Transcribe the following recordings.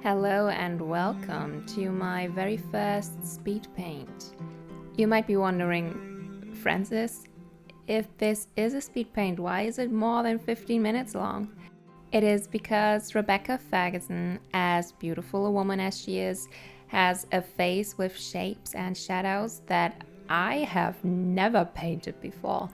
Hello and welcome to my very first speed paint. You might be wondering, Francis, if this is a speed paint, why is it more than 15 minutes long? It is because Rebecca Ferguson, as beautiful a woman as she is, has a face with shapes and shadows that I have never painted before.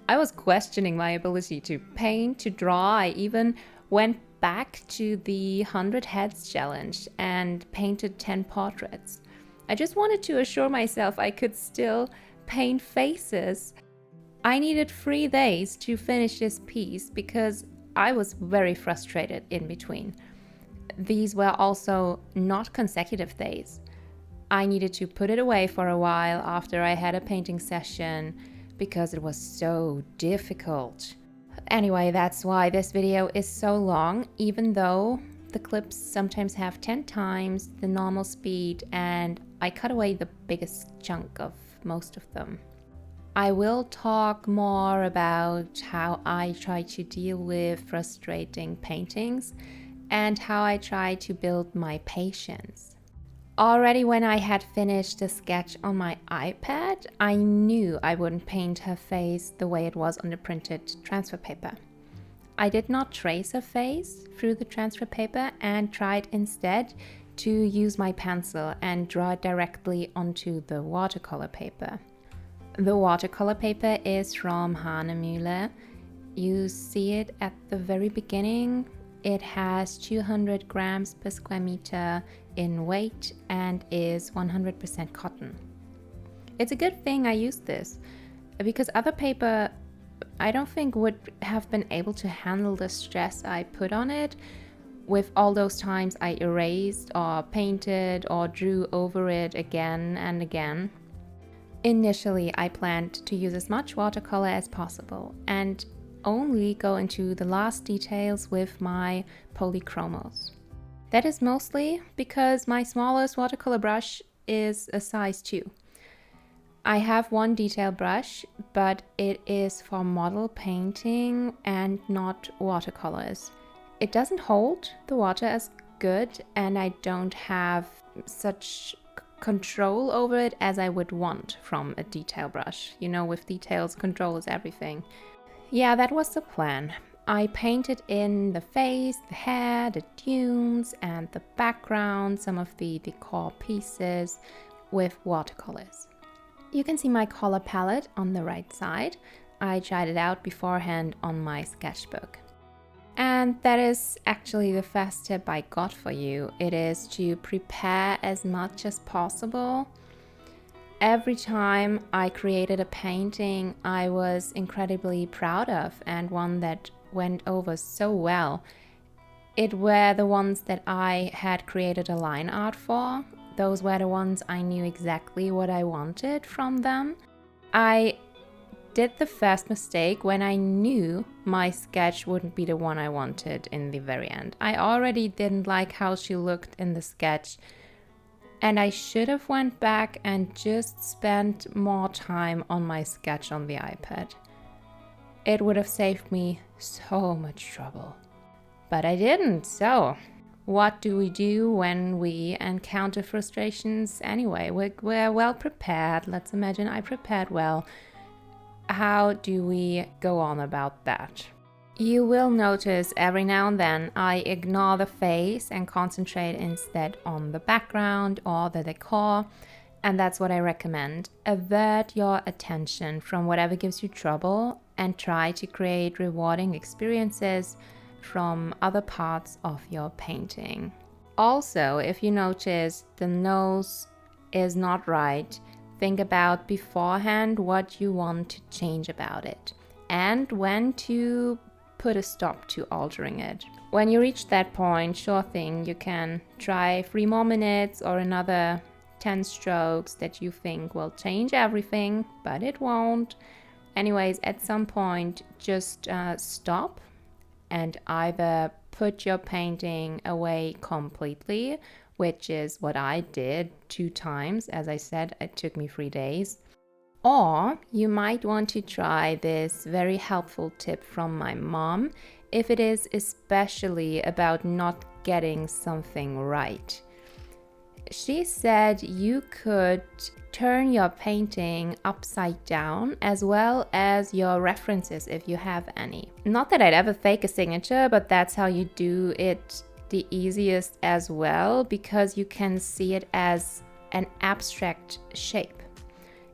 I was questioning my ability to paint, to draw. I even went back to the 100 Heads challenge and painted 10 portraits. I just wanted to assure myself I could still paint faces. I needed 3 days to finish this piece because I was very frustrated in between. These were also not consecutive days. I needed to put it away for a while after I had a painting session because it was so difficult. Anyway, that's why this video is so long, even though the clips sometimes have 10 times the normal speed and I cut away the biggest chunk of most of them. I will talk more about how I try to deal with frustrating paintings and how I try to build my patience. Already when I had finished the sketch on my iPad, I knew I wouldn't paint her face the way it was on the printed transfer paper. I did not trace her face through the transfer paper and tried instead to use my pencil and draw it directly onto the watercolor paper. The watercolor paper is from Hanemühle. You see it at the very beginning. It has 200 grams per square meter in weight and is 100% cotton. It's a good thing I used this because other paper I don't think would have been able to handle the stress I put on it with all those times I erased or painted or drew over it again and again. Initially, I planned to use as much watercolor as possible and only go into the last details with my polychromos. That is mostly because my smallest watercolor brush is a size 2. I have one detail brush, but it is for model painting and not watercolors. It doesn't hold the water as good and I don't have such control over it as I would want from a detail brush. You know, with details, control is everything. Yeah, that was the plan. I painted in the face, the hair, the dunes, and the background, some of the decor pieces with watercolors. You can see my color palette on the right side. I tried it out beforehand on my sketchbook. And that is actually the first tip I got for you. It is to prepare as much as possible. Every time I created a painting I was incredibly proud of and one that went over so well. It were the ones that I had created a line art for. Those were the ones I knew exactly what I wanted from them. I did the first mistake when I knew my sketch wouldn't be the one I wanted in the very end. I already didn't like how she looked in the sketch. And I should have went back and just spent more time on my sketch on the iPad. It would have saved me so much trouble. But I didn't, so what do we do when we encounter frustrations anyway? We're well prepared. Let's imagine I prepared well. How do we go on about that? You will notice every now and then I ignore the face and concentrate instead on the background or the decor, and that's what I recommend. Avert your attention from whatever gives you trouble and try to create rewarding experiences from other parts of your painting. Also, if you notice the nose is not right, think about beforehand what you want to change about it and when to put a stop to altering it. When you reach that point, sure thing, you can try 3 more minutes or another 10 strokes that you think will change everything, but it won't. Anyways, at some point, just stop and either put your painting away completely, which is what I did 2 times. As I said, it took me 3 days. Or you might want to try this very helpful tip from my mom. if it is especially about not getting something right. She said you could turn your painting upside down as well as your references if you have any. Not that I'd ever fake a signature, but that's how you do it the easiest as well, because you can see it as an abstract shape.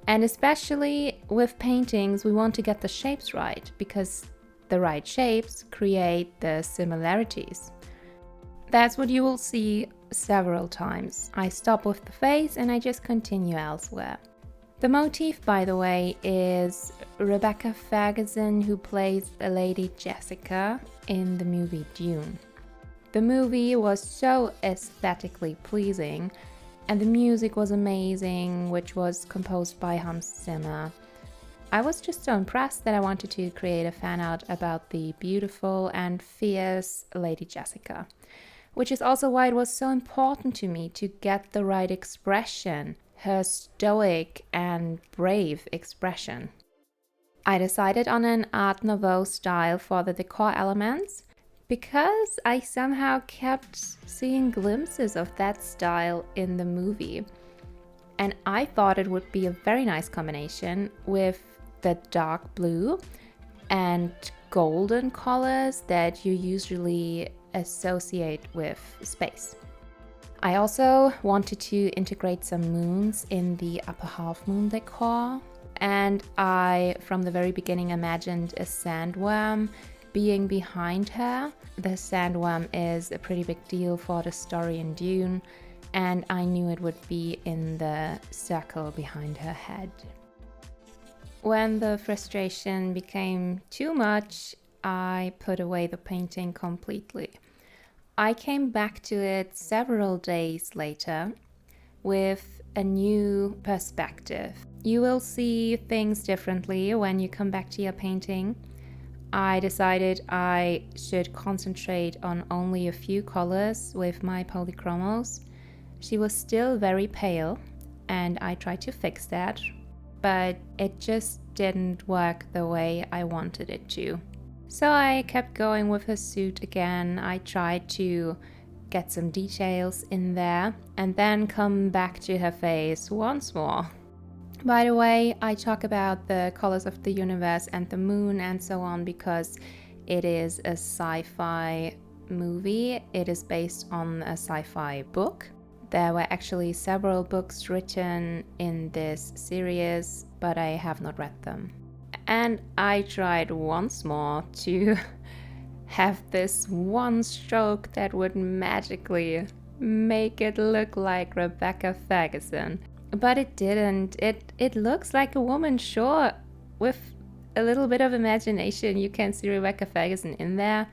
And especially with paintings, we want to get the shapes right, because the right shapes create the similarities. That's what you will see several times. I stop with the face and I just continue elsewhere. The motif, by the way, is Rebecca Ferguson, who plays Lady Jessica in the movie Dune. The movie was so aesthetically pleasing, and the music was amazing, which was composed by Hans Zimmer. I was just so impressed that I wanted to create a fan art about the beautiful and fierce Lady Jessica, which is also why it was so important to me to get the right expression, her stoic and brave expression. I decided on an Art Nouveau style for the decor elements because I somehow kept seeing glimpses of that style in the movie. And I thought it would be a very nice combination with the dark blue and golden colors that you usually associate with space. I also wanted to integrate some moons in the upper half moon decor, and I from the very beginning imagined a sandworm being behind her. The sandworm is a pretty big deal for the story in Dune, and I knew it would be in the circle behind her head. When the frustration became too much, I put away the painting completely. I came back to it several days later with a new perspective. You will see things differently when you come back to your painting. I decided I should concentrate on only a few colors with my polychromos. She was still very pale, and I tried to fix that, but it just didn't work the way I wanted it to. So I kept going with her suit again. I tried to get some details in there and then come back to her face once more. By the way, I talk about the colors of the universe and the moon and so on because it is a sci-fi movie. It is based on a sci-fi book. There were actually several books written in this series, but I have not read them. And I tried once more to have this one stroke that would magically make it look like Rebecca Ferguson. But it didn't. It looks like a woman, sure. With a little bit of imagination, you can see Rebecca Ferguson in there.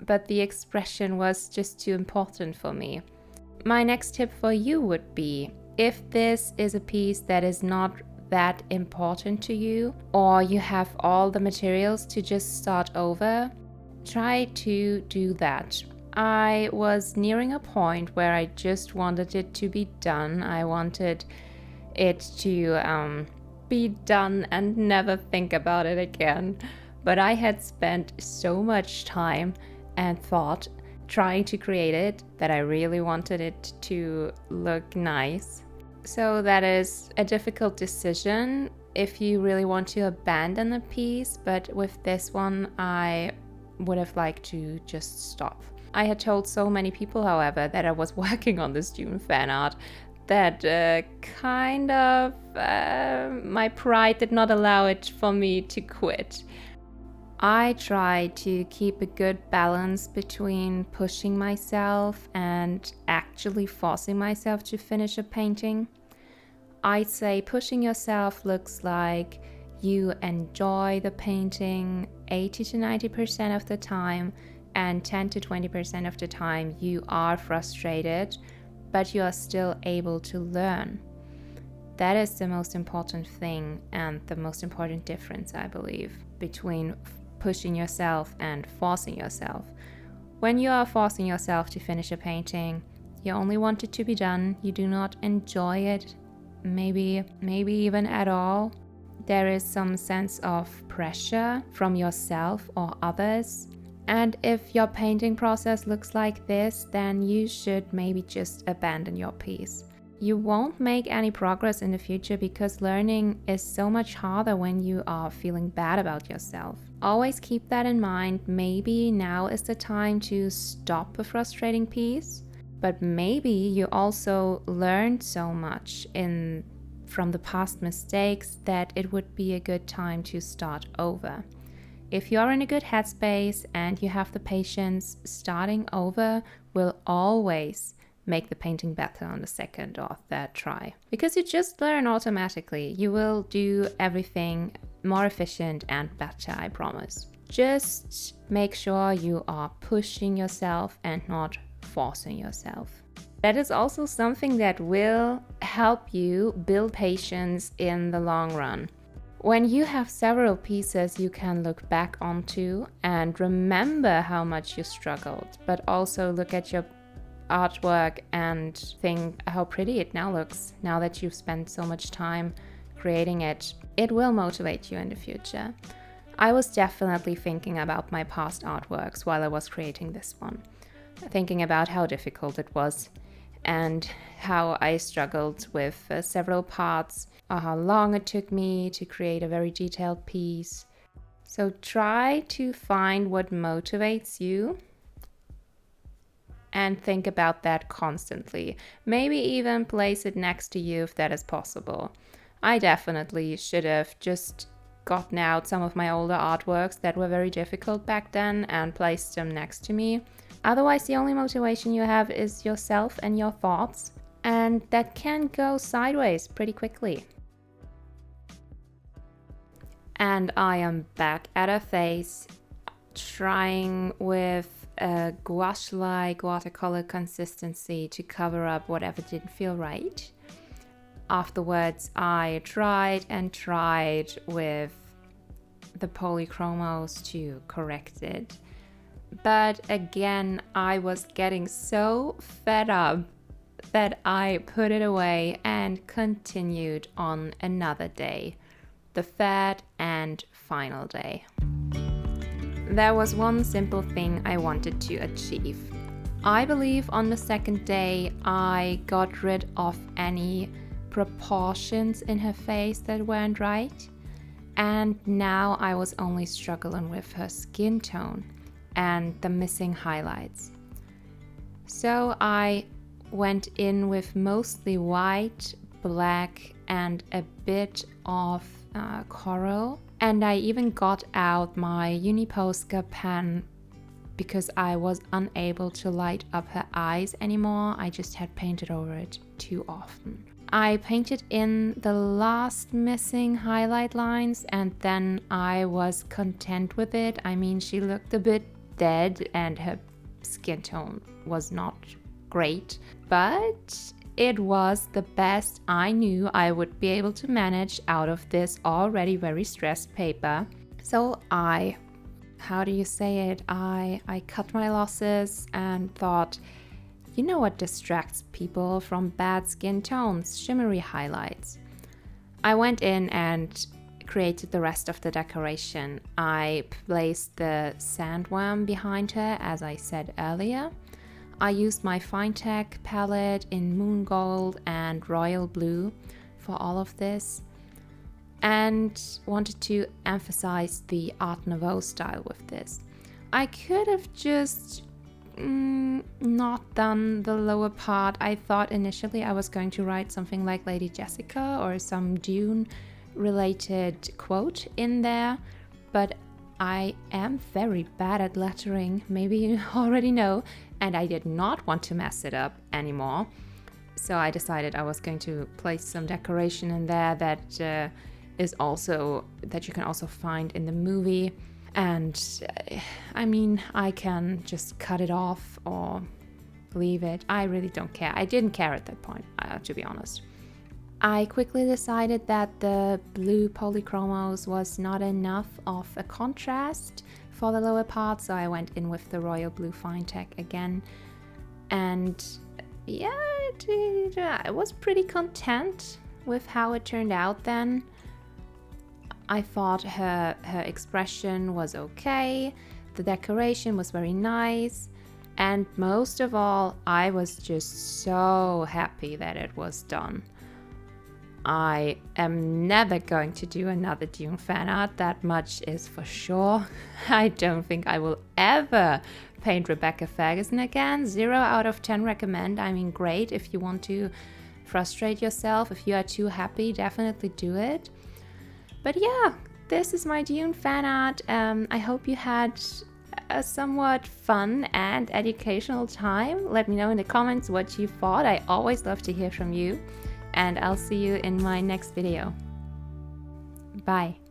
But the expression was just too important for me. My next tip for you would be, if this is a piece that is not that important to you, or you have all the materials to just start over, try to do that. I was nearing a point where I just wanted it to be done. I wanted it to be done and never think about it again. But I had spent so much time and thought trying to create it that I really wanted it to look nice. So that is a difficult decision if you really want to abandon a piece, but with this one I would have liked to just stop. I had told so many people, however, that I was working on this Dune fan art that my pride did not allow it for me to quit. I try to keep a good balance between pushing myself and actually forcing myself to finish a painting. I'd say pushing yourself looks like you enjoy the painting 80 to 90% of the time, and 10 to 20% of the time you are frustrated, but you are still able to learn. That is the most important thing and the most important difference, I believe, between pushing yourself and forcing yourself. When you are forcing yourself to finish a painting, you only want it to be done, you do not enjoy it, maybe even at all. There is some sense of pressure from yourself or others, And if your painting process looks like this, then you should maybe just abandon your piece. You won't make any progress in the future because learning is so much harder when you are feeling bad about yourself. Always keep that in mind. Maybe now is the time to stop a frustrating piece, but maybe you also learned so much from the past mistakes that it would be a good time to start over. If you are in a good headspace and you have the patience, starting over will always make the painting better on the second or third try. Because you just learn automatically. You will do everything more efficient and better, I promise. Just make sure you are pushing yourself and not forcing yourself. That is also something that will help you build patience in the long run. When you have several pieces you can look back onto and remember how much you struggled, but also look at your artwork and think how pretty it now looks, now that you've spent so much time creating it. It will motivate you in the future. I was definitely thinking about my past artworks while I was creating this one, thinking about how difficult it was and how I struggled with several parts, or how long it took me to create a very detailed piece. So try to find what motivates you and think about that constantly. Maybe even place it next to you if that is possible. I definitely should have just gotten out some of my older artworks that were very difficult back then and placed them next to me. Otherwise, the only motivation you have is yourself and your thoughts, and that can go sideways pretty quickly. And I am back at a phase trying with a gouache-like watercolor consistency to cover up whatever didn't feel right. Afterwards, I tried and tried with the polychromos to correct it. But again, I was getting so fed up that I put it away and continued on another day, the third and final day. There was one simple thing I wanted to achieve. I believe on the second day I got rid of any proportions in her face that weren't right, and now I was only struggling with her skin tone and the missing highlights. So I went in with mostly white, black, and a bit of coral. And I even got out my Uniposca pen because I was unable to light up her eyes anymore. I just had painted over it too often. I painted in the last missing highlight lines and then I was content with it. I mean, she looked a bit dead and her skin tone was not great, but it was the best I knew I would be able to manage out of this already very stressed paper. So I cut my losses and thought, you know what distracts people from bad skin tones? Shimmery highlights. I went in and created the rest of the decoration. I placed the sandworm behind her, as I said earlier. I used my Finetech palette in Moon Gold and Royal Blue for all of this, and wanted to emphasize the Art Nouveau style with this. I could have just not done the lower part. I thought initially I was going to write something like Lady Jessica or some Dune related quote in there, but I am very bad at lettering, maybe you already know, and I did not want to mess it up anymore. So I decided I was going to place some decoration in there that is also that you can also find in the movie. And I mean, I can just cut it off or leave it. I really don't care. I didn't care at that point, to be honest. I quickly decided that the blue polychromos was not enough of a contrast for the lower part, so I went in with the Royal Blue Finetech again. And yeah, I was pretty content with how it turned out then. I thought her expression was okay. The decoration was very nice, and most of all, I was just so happy that it was done. I am never going to do another Dune fan art, that much is for sure. I don't think I will ever paint Rebecca Ferguson again. 0 out of 10 recommend. I mean, great if you want to frustrate yourself. If you are too happy, definitely do it. But yeah, this is my Dune fan art. I hope you had a somewhat fun and educational time. Let me know in the comments what you thought. I always love to hear from you. And I'll see you in my next video. Bye.